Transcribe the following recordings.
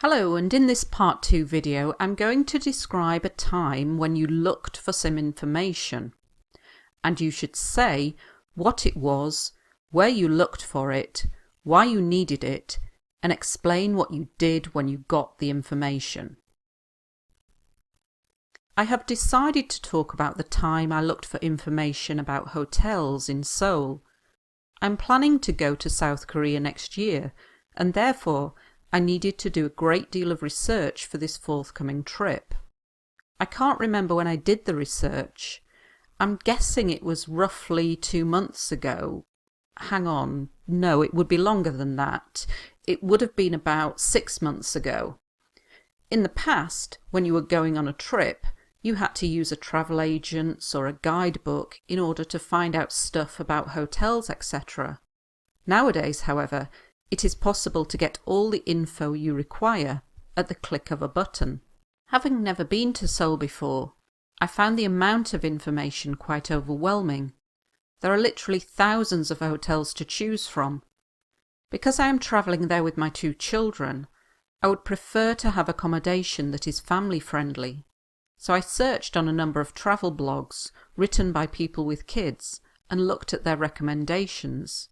Hello, and in this part 2 video I'm going to describe a time when you looked for some information, and you should say what it was, where you looked for it, why you needed it, and explain what you did when you got the information. I have decided to talk about the time I looked for information about hotels in Seoul. I'm planning to go to South Korea next year, and therefore I needed to do a great deal of research for this forthcoming trip. I can't remember when I did the research. I'm guessing it was roughly 2 months ago. Hang on, no, it would be longer than that. It would have been about 6 months ago. In the past, when you were going on a trip, you had to use a travel agent's or a guidebook in order to find out stuff about hotels, etc. Nowadays, however, it is possible to get all the info you require at the click of a button. Having never been to Seoul before, I found the amount of information quite overwhelming. There are literally thousands of hotels to choose from. Because I am travelling there with my 2 children, I would prefer to have accommodation that is family friendly. So I searched on a number of travel blogs written by people with kids and looked at their recommendations.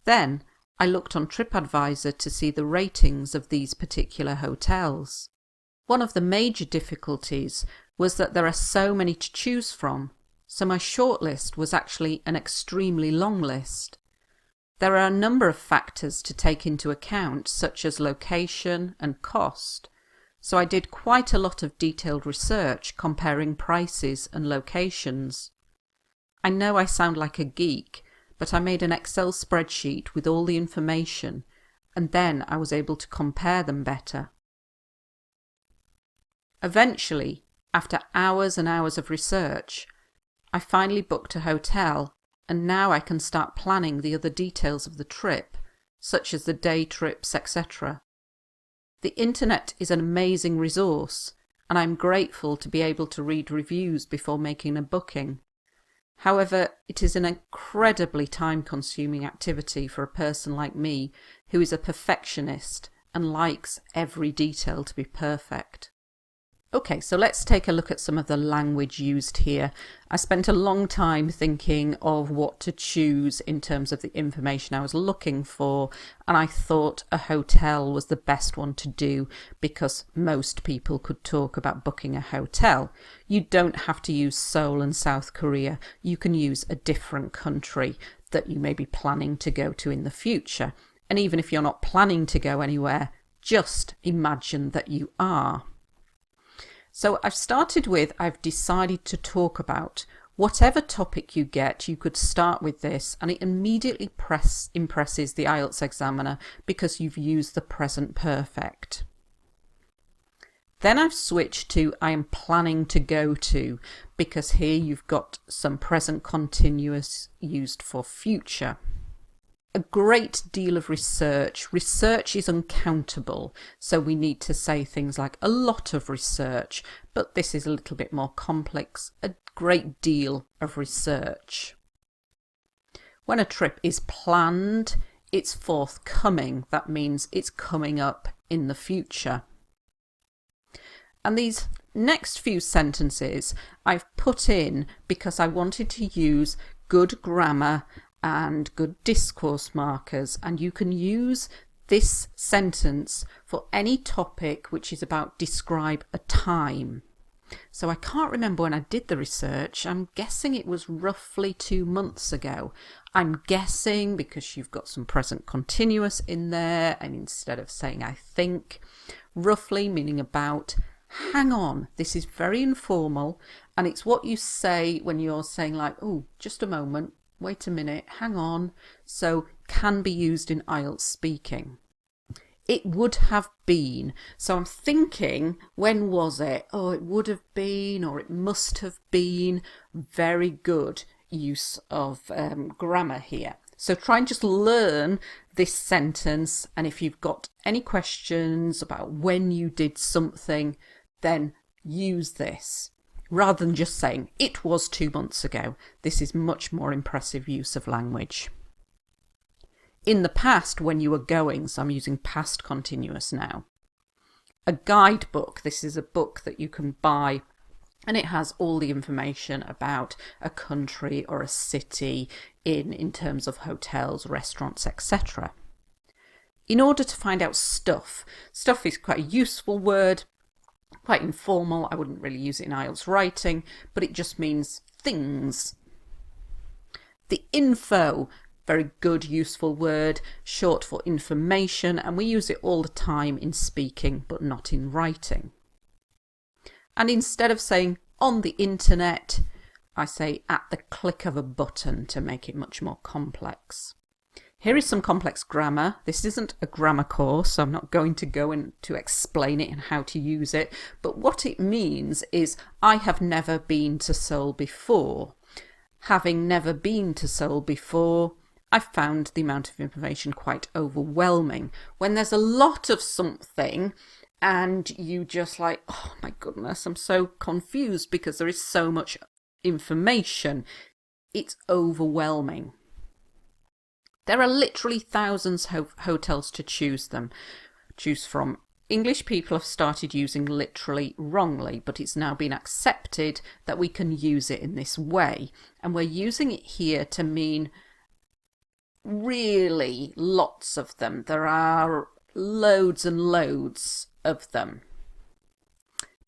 Then I looked on TripAdvisor to see the ratings of these particular hotels. One of the major difficulties was that there are so many to choose from, so my shortlist was actually an extremely long list. There are a number of factors to take into account, such as location and cost, so I did quite a lot of detailed research comparing prices and locations. I know I sound like a geek, but I made an Excel spreadsheet with all the information, and then I was able to compare them better. Eventually, after hours and hours of research, I finally booked a hotel, and now I can start planning the other details of the trip, such as the day trips, etc. The internet is an amazing resource, and I'm grateful to be able to read reviews before making a booking. However, it is an incredibly time-consuming activity for a person like me who is a perfectionist and likes every detail to be perfect. Okay, so let's take a look at some of the language used here. I spent a long time thinking of what to choose in terms of the information I was looking for, and I thought a hotel was the best one to do because most people could talk about booking a hotel. You don't have to use Seoul and South Korea. You can use a different country that you may be planning to go to in the future. And even if you're not planning to go anywhere, just imagine that you are. So I've decided to talk about whatever topic you get. You could start with this and it immediately impresses the IELTS examiner because you've used the present perfect. Then I've switched to I am planning to go to, because here you've got some present continuous used for future. A great deal of research. Research is uncountable, so we need to say things like a lot of research, but this is a little bit more complex. A great deal of research. When a trip is planned, it's forthcoming. That means it's coming up in the future. And these next few sentences I've put in because I wanted to use good grammar and good discourse markers, and you can use this sentence for any topic which is about describe a time. So I can't remember when I did the research. I'm guessing it was roughly 2 months ago. I'm guessing because you've got some present continuous in there, and instead of saying I think, roughly meaning about. Hang on, this is very informal, and it's what you say when you're saying like, oh, just a moment, wait a minute, hang on. So can be used in IELTS speaking. It would have been. So I'm thinking, when was it? Oh, it would have been, or it must have been. Very good use of grammar here. So try and just learn this sentence, and if you've got any questions about when you did something, then use this. Rather than just saying, it was 2 months ago. This is much more impressive use of language. In the past, when you were going, so I'm using past continuous now. a guidebook. This is a book that you can buy, and it has all the information about a country or a city in terms of hotels, restaurants, etc. In order to find out stuff is quite a useful word, quite informal. I wouldn't really use it in IELTS writing, but it just means things. The info, very good, useful word, short for information, and we use it all the time in speaking, but not in writing. And instead of saying on the internet, I say at the click of a button to make it much more complex. Here is some complex grammar. This isn't a grammar course, so I'm not going to go in to explain it and how to use it. But what it means is I have never been to Seoul before. Having never been to Seoul before, I found the amount of information quite overwhelming. When there's a lot of something and you just like, oh my goodness, I'm so confused because there is so much information, it's overwhelming. There are literally thousands of hotels to choose from. English people have started using literally wrongly, but it's now been accepted that we can use it in this way. And we're using it here to mean really lots of them. There are loads and loads of them.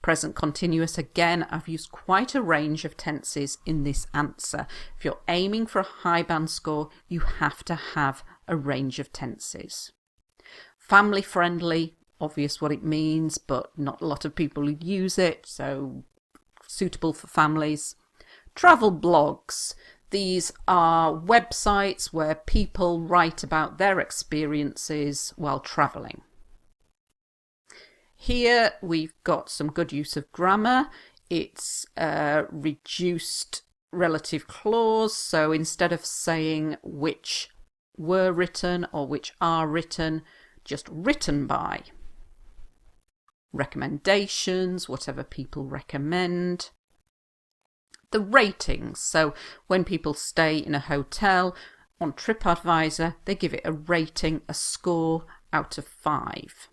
Present continuous, again, I've used quite a range of tenses in this answer. If you're aiming for a high band score, you have to have a range of tenses. Family friendly, obvious what it means, but not a lot of people use it, so suitable for families. Travel blogs. These are websites where people write about their experiences while travelling. Here we've got some good use of grammar. It's a reduced relative clause, so instead of saying which were written or which are written, just written by. Recommendations, whatever people recommend. The ratings, so when people stay in a hotel, on TripAdvisor, they give it a rating, a score out of 5.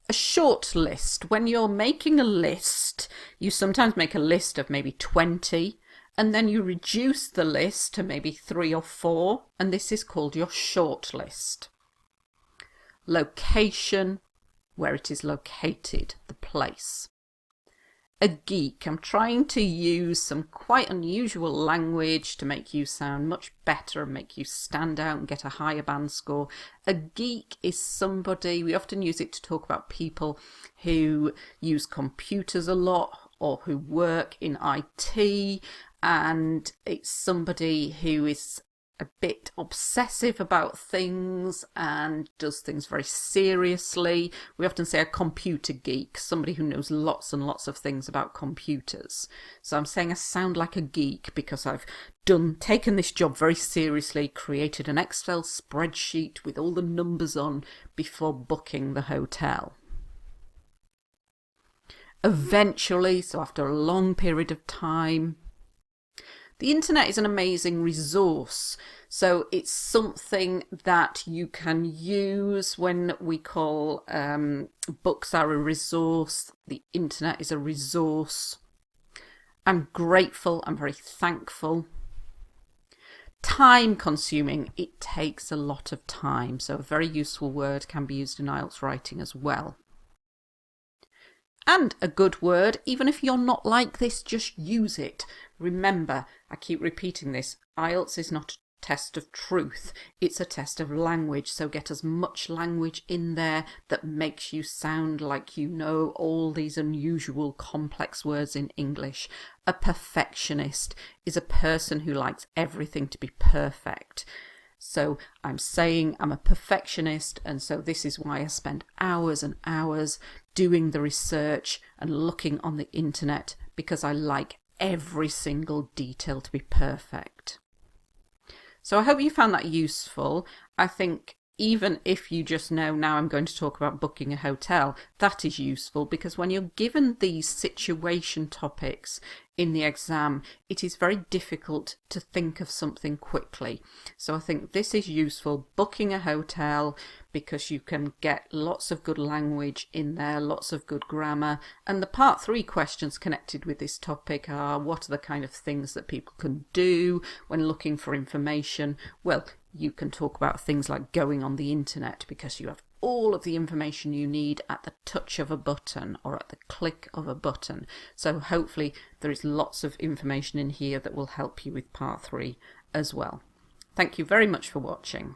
A short list. When you're making a list, you sometimes make a list of maybe 20, and then you reduce the list to maybe 3 or 4, and this is called your short list. Location, where it is located, the place. A geek. I'm trying to use some quite unusual language to make you sound much better and make you stand out and get a higher band score. A geek is somebody, we often use it to talk about people who use computers a lot or who work in IT, and it's somebody who is a bit obsessive about things and does things very seriously. We often say a computer geek, somebody who knows lots and lots of things about computers. So I'm saying I sound like a geek because I've taken this job very seriously, created an Excel spreadsheet with all the numbers on before booking the hotel. Eventually, so after a long period of time. The internet is an amazing resource, so it's something that you can use when we call books are a resource, the internet is a resource. I'm grateful, I'm very thankful. Time consuming, it takes a lot of time, so a very useful word can be used in IELTS writing as well. And a good word, even if you're not like this, just use it. Remember, I keep repeating this, IELTS is not a test of truth, it's a test of language, so get as much language in there that makes you sound like you know all these unusual complex words in English. A perfectionist is a person who likes everything to be perfect. So I'm saying I'm a perfectionist, and so this is why I spend hours and hours doing the research and looking on the internet, because I like every single detail to be perfect. So I hope you found that useful. I think even if you just know, now I'm going to talk about booking a hotel, that is useful, because when you're given these situation topics in the exam, it is very difficult to think of something quickly. So I think this is useful, booking a hotel, because you can get lots of good language in there, lots of good grammar. And the part 3 questions connected with this topic are, what are the kind of things that people can do when looking for information? Well, you can talk about things like going on the internet, because you have all of the information you need at the touch of a button or at the click of a button. So hopefully there is lots of information in here that will help you with part 3 as well. Thank you very much for watching.